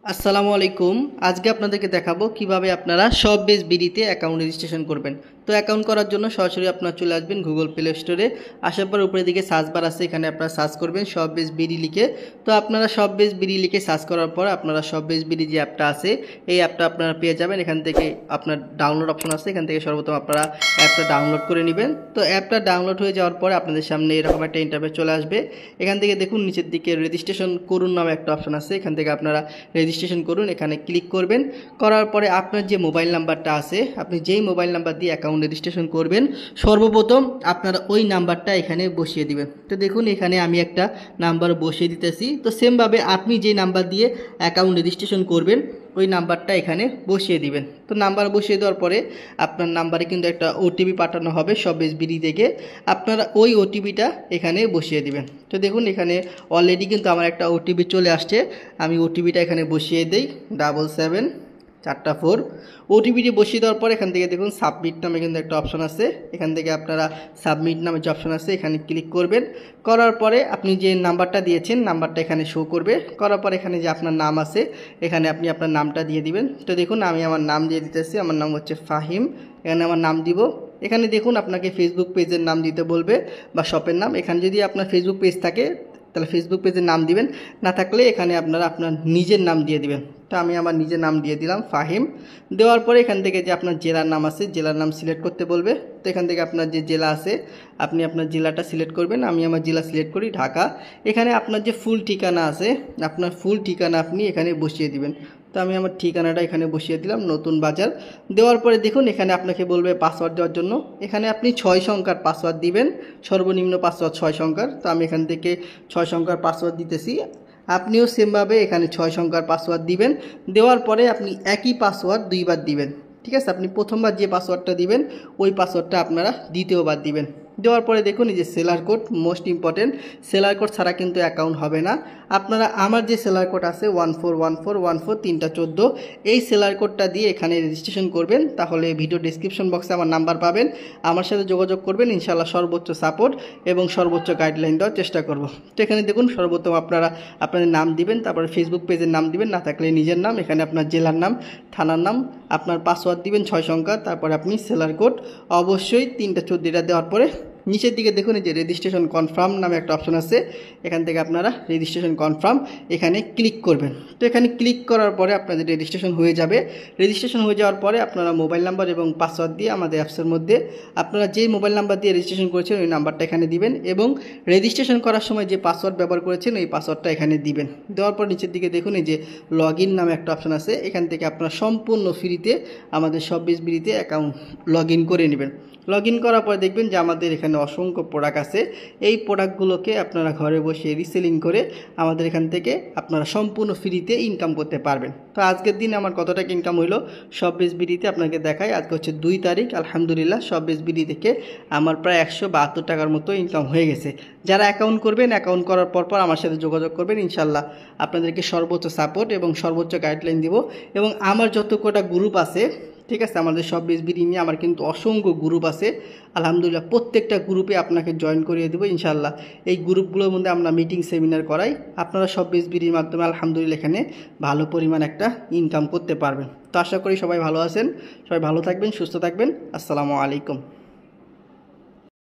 আসসালামু আলাইকুম। আজকে আপনাদেরকে দেখাবো কিভাবে আপনারা শপবেজ বিডিতে অ্যাকাউন্ট রেজিস্ট্রেশন করবেন। তো অ্যাকাউন্ট করার জন্য সরাসরি আপনারা চলে আসবেন গুগল প্লে স্টোরে। আসার পর উপরের দিকে সার্চ বার আছে, এখানে আপনারা সার্চ করবেন শপবেজ বিডি লিখে। তো আপনারা শপবেজ বিডি লিখে সার্চ করার পর আপনারা শপবেজ বিডি যে অ্যাপটা আছে এই অ্যাপটা আপনারা পেয়ে যাবেন। এখান থেকে আপনার ডাউনলোড অপশন আছে, এখান থেকে সর্বপ্রথম আপনারা অ্যাপটা ডাউনলোড করে নেবেন। তো অ্যাপটা ডাউনলোড হয়ে যাওয়ার পরে আপনাদের সামনে এরকম একটা ইন্টারফেস চলে আসবে। এখান থেকে দেখুন নিচের দিকে রেজিস্ট্রেশন করুন নামে একটা অপশন আছে, এখান থেকে আপনারা রেজিস্ট্রেশন করুন, এখানে ক্লিক করবেন। করার পরে আপনার যে মোবাইল নাম্বারটা আছে, আপনি যেই মোবাইল নাম্বার দিয়ে অ্যাকাউন্ট রেজিস্ট্রেশন করবেন সর্বপ্রথম আপনারা ওই নাম্বারটা এখানে বসিয়ে দিবেন। তো দেখুন এখানে আমি একটা নাম্বার বসিয়ে দিতেছি। তো সেমভাবে আপনি যে নাম্বার দিয়ে অ্যাকাউন্ট রেজিস্ট্রেশন করবেন ওই নাম্বারটা এখানে বসিয়ে দিবেন। তো নাম্বার বসিয়ে দেওয়ার পরে আপনার নাম্বারে কিন্তু একটা ওটিপি পাঠানো হবে শপবেজ বিডি থেকে, আপনারা ওই ওটিপিটা এখানে বসিয়ে দিবেন। তো দেখুন এখানে অলরেডি কিন্তু আমার একটা ওটিপি চলে আসছে, আমি ওটিপিটা এখানে বসিয়ে দিই 7774। ওটিপিটি বসিয়ে দেওয়ার পর এখান থেকে দেখুন সাবমিট নামে কিন্তু একটা অপশন আছে, এখান থেকে আপনারা সাবমিট নামে যে অপশন আছে এখানে ক্লিক করবেন। করার পরে আপনি যে নাম্বারটা দিয়েছেন নাম্বারটা এখানে শো করবে। করার পর এখানে যে আপনার নাম আছে এখানে আপনি আপনার নামটা দিয়ে দিবেন। তো দেখুন আমি আমার নাম দিয়ে দিতেছি, আমার নাম হচ্ছে ফাহিম, এখানে আমার নাম দিব। এখানে দেখুন আপনাকে ফেসবুক পেজের নাম দিতে বলবে বা শপের নাম। এখানে যদি আপনার ফেসবুক পেজ থাকে তাহলে ফেসবুক পেজের নাম দিবেন, না থাকলে এখানে আপনারা আপনার নিজের নাম দিয়ে দিবেন। তো আমি আমার নিজের নাম দিয়ে দিলাম ফাহিম। দেওয়ার পরে এখান থেকে যে আপনার জেলার নাম আছে জেলার নাম সিলেক্ট করতে বলবে। তো এখান থেকে আপনার যে জেলা আছে আপনি আপনার জেলাটা সিলেক্ট করবেন, আমি আমার জেলা সিলেক্ট করি ঢাকা। এখানে আপনার যে ফুল ঠিকানা আছে আপনার ফুল ঠিকানা আপনি এখানে বসিয়ে দিবেন। তো আমি আমার ঠিকানাটা এখানে বসিয়ে দিলাম নতুন বাজার। দেওয়ার পরে দেখুন এখানে আপনাকে বলবে পাসওয়ার্ড দেওয়ার জন্য, এখানে আপনি 6 সংখ্যার পাসওয়ার্ড দিবেন, সর্বনিম্ন পাসওয়ার্ড 6 সংখ্যার। তো আমি এখান থেকে 6 সংখ্যার পাসওয়ার্ড দিতেছি, আপনিও সেমভাবে এখানে 6 সংখ্যার পাসওয়ার্ড দিবেন। দেওয়ার পরে আপনি একই পাসওয়ার্ড দুইবার দিবেন, ঠিক আছে? আপনি প্রথমবার যে পাসওয়ার্ডটা দিবেন ওই পাসওয়ার্ডটা আপনারা দ্বিতীয়বার দিবেন। দেওয়ার পরে দেখুন এই যে seller code most important, seller code ছাড়া কিন্তু অ্যাকাউন্ট হবে না। আপনারা আমার যে সেলার কোড আছে 141414 3টা 14, এই সেলার কোডটা দিয়ে এখানে রেজিস্ট্রেশন করবেন, তাহলে ভিডিও ডেসক্রিপশন বক্সে আমার নাম্বার পাবেন, আমার সাথে যোগাযোগ করবেন। ইনশাআল্লাহ সর্বোচ্চ সাপোর্ট এবং সর্বোচ্চ গাইডলাইন দেওয়ার চেষ্টা করব। তো এখানে দেখুন সর্বপ্রথম আপনারা আপনাদের নাম দিবেন, তারপরে ফেসবুক পেজের নাম দিবেন, না থাকলে নিজের নাম, এখানে আপনার জেলার নাম, থানার নাম, আপনার পাসওয়ার্ড দিবেন 6 সংখ্যা, তারপরে আপনি সেলার কোড অবশ্যই 3টা 14টা দেওয়ার পরে নিচের দিকে দেখুন এই যে রেজিস্ট্রেশন কনফার্ম নামে একটা অপশন আছে, এখান থেকে আপনারা রেজিস্ট্রেশন কনফার্ম এখানে ক্লিক করবেন। তো এখানে ক্লিক করার পরে আপনাদের রেজিস্ট্রেশন হয়ে যাবে। রেজিস্ট্রেশন হয়ে যাওয়ার পরে আপনারা মোবাইল নাম্বার এবং পাসওয়ার্ড দিয়ে আমাদের অ্যাপসের মধ্যে আপনারা যেই মোবাইল নাম্বার দিয়ে রেজিস্ট্রেশন করেছেন ওই নাম্বারটা এখানে দিবেন এবং রেজিস্ট্রেশন করার সময় যে পাসওয়ার্ড ব্যবহার করেছেন ওই পাসওয়ার্ডটা এখানে দিবেন। দেওয়ার পর নিচের দিকে দেখুন এই যে লগ ইন নামে একটা অপশন আছে, এখান থেকে আপনারা সম্পূর্ণ ফ্রিতে আমাদের শপবেজ বিডিতে অ্যাকাউন্ট লগ ইন করে নেবেন। লগ ইন করার পর দেখবেন যে আমাদের এখানে অসংখ্য প্রোডাক্ট আছে, এই প্রোডাক্টগুলোকে আপনারা ঘরে বসে রিসেলিং করে আমাদের এখান থেকে আপনারা সম্পূর্ণ ফ্রিতে ইনকাম করতে পারবেন। তো আজকের দিনে আমার কত টাকা ইনকাম হইলো শপবেজ বিডিতে আপনাকে দেখাই। আজকে হচ্ছে 2 তারিখ, আলহামদুলিল্লাহ শপবেজ বিডি থেকে আমার প্রায় 172 টাকার মতো ইনকাম হয়ে গেছে। যারা অ্যাকাউন্ট করবেন অ্যাকাউন্ট করার পর আমার সাথে যোগাযোগ করবেন, ইনশাল্লাহ আপনাদেরকে সর্বোচ্চ সাপোর্ট এবং সর্বোচ্চ গাইডলাইন দিব। এবং আমার যত কটা গ্রুপ আছে, ঠিক আছে, আমাদের শপবেজ বিডি নিয়ে আমার কিন্তু অসংখ্য গ্রুপ আছে, আলহামদুলিল্লাহ প্রত্যেকটা গ্রুপে আপনাকে জয়েন করিয়ে দেবো ইনশাল্লাহ। এই গ্রুপগুলোর মধ্যে আমরা মিটিং সেমিনার করাই, আপনারা শপবেজ বিডির মাধ্যমে আলহামদুলিল্লাহ এখানে ভালো পরিমাণ একটা ইনকাম করতে পারবেন। তো আশা করি সবাই ভালো আছেন, সবাই ভালো থাকবেন, সুস্থ থাকবেন। আসসালামু আলাইকুম।